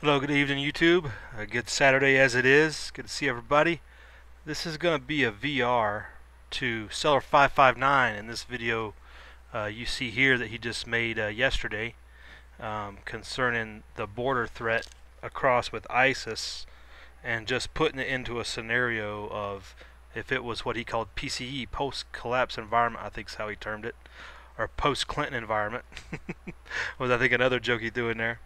Hello, good evening, YouTube. A good Saturday as it is. Good to see everybody. This is going to be a VR to Seller559 in this video you see here that he just made yesterday concerning the border threat across with ISIS, and just putting it into a scenario of if it was what he called PCE, post-collapse environment, I think is how he termed it, or post-Clinton environment was I think another joke he threw in there.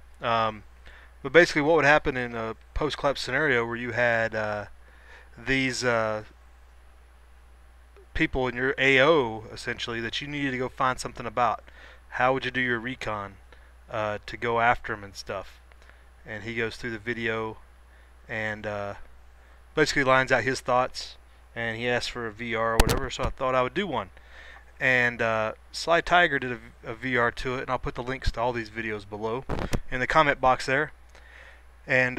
But basically what would happen in a post-collapse scenario where you had these people in your AO essentially that you needed to go find something about. How would you do your recon to go after them and stuff? And he goes through the video and basically lines out his thoughts, and he asked for a VR or whatever, so I thought I would do one. And Sly Tiger did a VR to it, and I'll put the links to all these videos below in the comment box there. And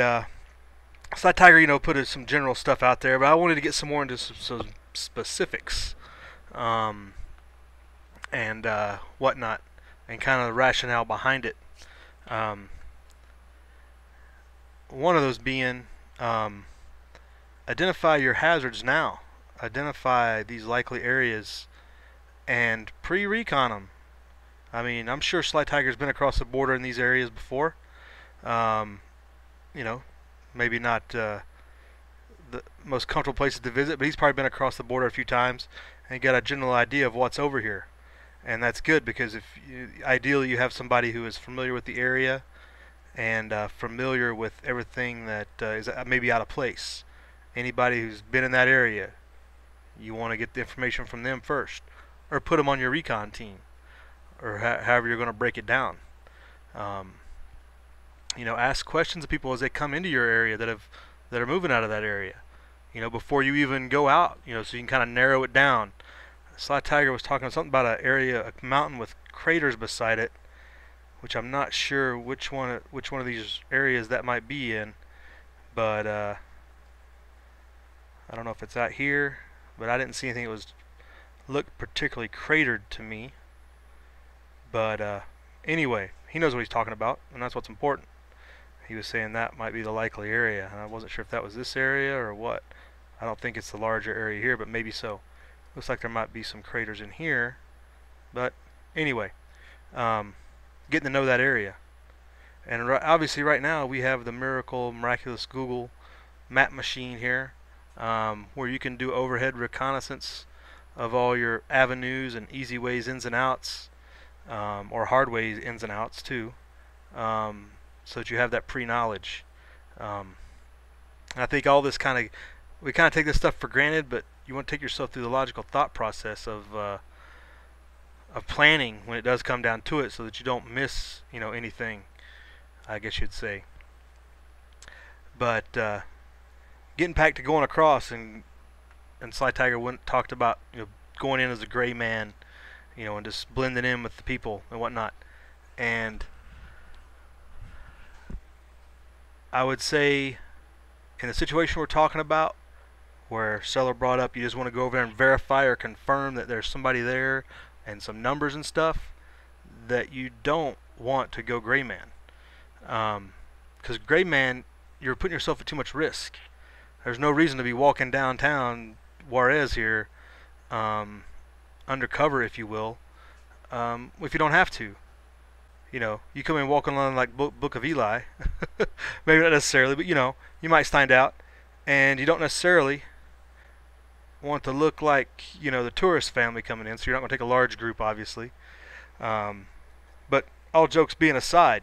Sly Tiger, put some general stuff out there, but I wanted to get some more into some specifics and whatnot, and kind of the rationale behind it. One of those being identify your hazards now. Identify these likely areas and pre-recon them. I mean, I'm sure Sly Tiger's been across the border in these areas before. Maybe not the most comfortable places to visit, but he's probably been across the border a few times and got a general idea of what's over here. And that's good, because ideally you have somebody who is familiar with the area and familiar with everything that is maybe out of place. Anybody who's been in that area, you want to get the information from them first, or put them on your recon team, or however you're going to break it down. Ask questions of people as they come into your area that are moving out of that area. Before you even go out. So you can kind of narrow it down. Sly Tiger was talking something about a mountain with craters beside it, which I'm not sure which one of these areas that might be in, but I don't know if it's out here. But I didn't see anything that looked particularly cratered to me. But anyway, he knows what he's talking about, and that's what's important. He was saying that might be the likely area, and I wasn't sure if that was this area or what. I don't think it's the larger area here, but maybe so. Looks like there might be some craters in here. But anyway, getting to know that area. And obviously right now we have the miraculous Google map machine here, where you can do overhead reconnaissance of all your avenues and easy ways ins and outs, or hard ways ins and outs too, so that you have that pre-knowledge. I think all this we kind of take this stuff for granted, but you want to take yourself through the logical thought process of planning when it does come down to it, so that you don't miss anything, I guess you'd say. But getting back to going across, and Sly Tiger talked about going in as a gray man, and just blending in with the people and whatnot. And I would say, in the situation we're talking about, where Seller brought up you just want to go over there and verify or confirm that there's somebody there and some numbers and stuff, that you don't want to go gray man. Because gray man, you're putting yourself at too much risk. There's no reason to be walking downtown Juarez here, undercover, if you will, if you don't have to. You come in walking along like Book of Eli, maybe not necessarily, but you might stand out, and you don't necessarily want to look like the tourist family coming in, so you're not going to take a large group, obviously. But all jokes being aside,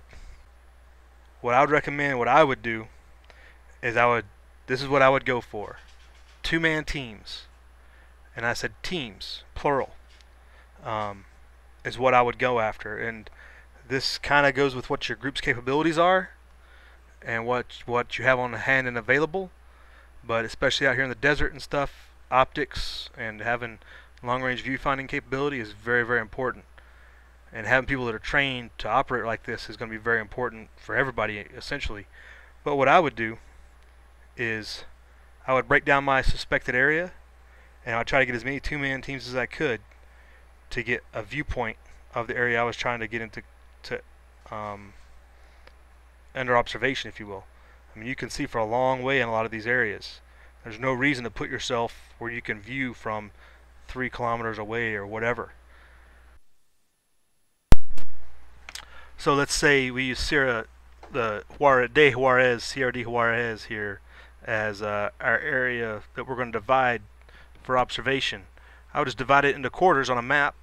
what I would recommend, what I would do, is this is what I would go for: 2-man teams. And I said teams, plural, is what I would go after. And this kind of goes with what your group's capabilities are and what you have on hand and available. But especially out here in the desert and stuff, optics and having long-range viewfinding capability is very, very important. And having people that are trained to operate like this is going to be very important for everybody, essentially. But what I would do is I would break down my suspected area, and I'd try to get as many 2-man teams as I could to get a viewpoint of the area I was trying to get into, under observation, if you will. I mean, you can see for a long way in a lot of these areas. There's no reason to put yourself where you can view from 3 kilometers away or whatever. So let's say we use Sierra de Juarez here as our area that we're going to divide for observation. I would just divide it into quarters on a map.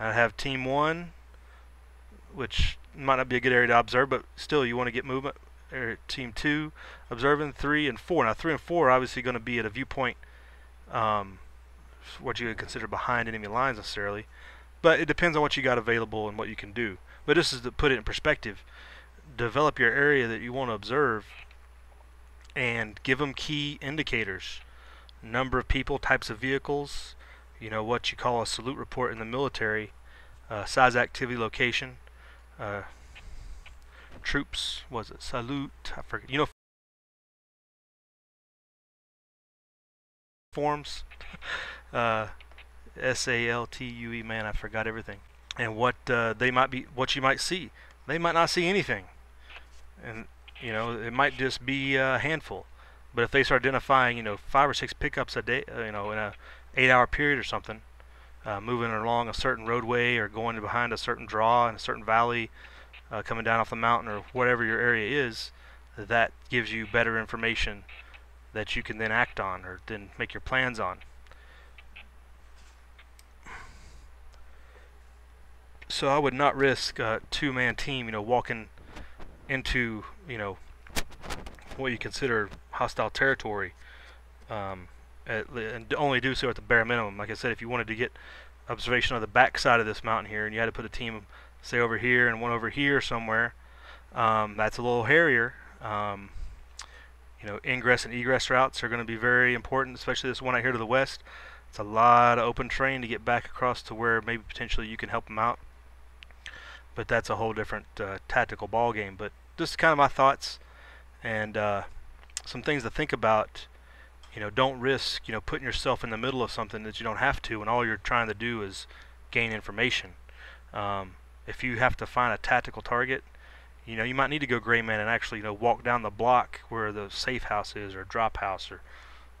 I'd have team 1, which might not be a good area to observe, but still you want to get movement. Team 2 observing, 3 and 4. Now 3 and 4 are obviously going to be at a viewpoint what you would consider behind enemy lines necessarily, but it depends on what you got available and what you can do. But this is to put it in perspective. Develop your area that you want to observe and give them key indicators: number of people, types of vehicles, you know, what you call a salute report in the military, size, activity, location, troops, was it salute, I forget, you know, forms, SALTUE, man, I forgot everything. And what they might be, what you might see. They might not see anything, and you know, it might just be a handful. But if they start identifying, you know, 5 or 6 pickups a day, you know, in a 8-hour period or something, moving along a certain roadway or going behind a certain draw in a certain valley, coming down off the mountain or whatever your area is, that gives you better information that you can then act on or then make your plans on. So I would not risk a 2-man team, you know, walking into, you know, what you consider hostile territory, and only do so at the bare minimum. Like I said, if you wanted to get observation of the back side of this mountain here, and you had to put a team, say, over here and one over here somewhere, that's a little hairier. You know, ingress and egress routes are going to be very important, especially this one out here to the west. It's a lot of open terrain to get back across to where maybe potentially you can help them out. But that's a whole different tactical ball game. But just kind of my thoughts and some things to think about. You know, don't risk, you know, putting yourself in the middle of something that you don't have to, and all you're trying to do is gain information. If you have to find a tactical target, you know, you might need to go gray man and actually, you know, walk down the block where the safe house is or drop house or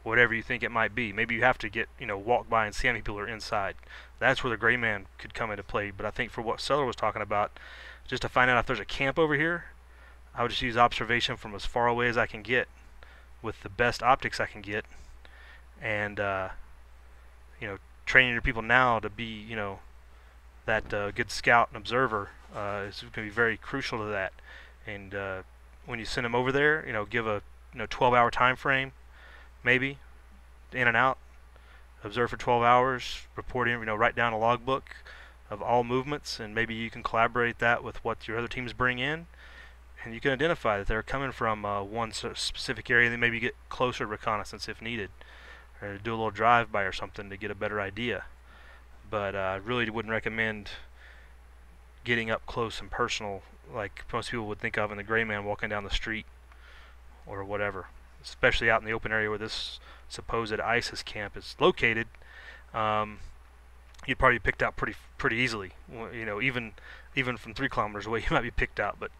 whatever you think it might be. Maybe you have to get, you know, walk by and see how many people are inside. That's where the gray man could come into play. But I think for what Seller was talking about, just to find out if there's a camp over here, I would just use observation from as far away as I can get with the best optics I can get, and you know, training your people now to be, you know, that good scout and observer is going to be very crucial to that. And when you send them over there, you know, give a 12-hour time frame, maybe, in and out, observe for 12 hours, report in, you know, write down a logbook of all movements, and maybe you can collaborate that with what your other teams bring in, and you can identify that they're coming from one specific area. Then maybe get closer to reconnaissance if needed, or do a little drive-by or something to get a better idea. But I really wouldn't recommend getting up close and personal like most people would think of in the gray man walking down the street or whatever, especially out in the open area where this supposed ISIS camp is located. You'd probably be picked out pretty easily. You know, even from 3 kilometers away, you might be picked out. But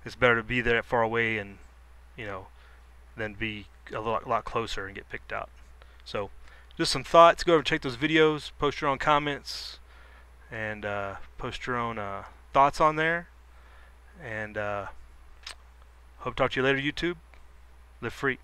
it's better to be there far away and, you know, than be a lot closer and get picked out. So, just some thoughts. Go over and check those videos. Post your own comments and post your own thoughts on there. And hope to talk to you later, YouTube. Live free.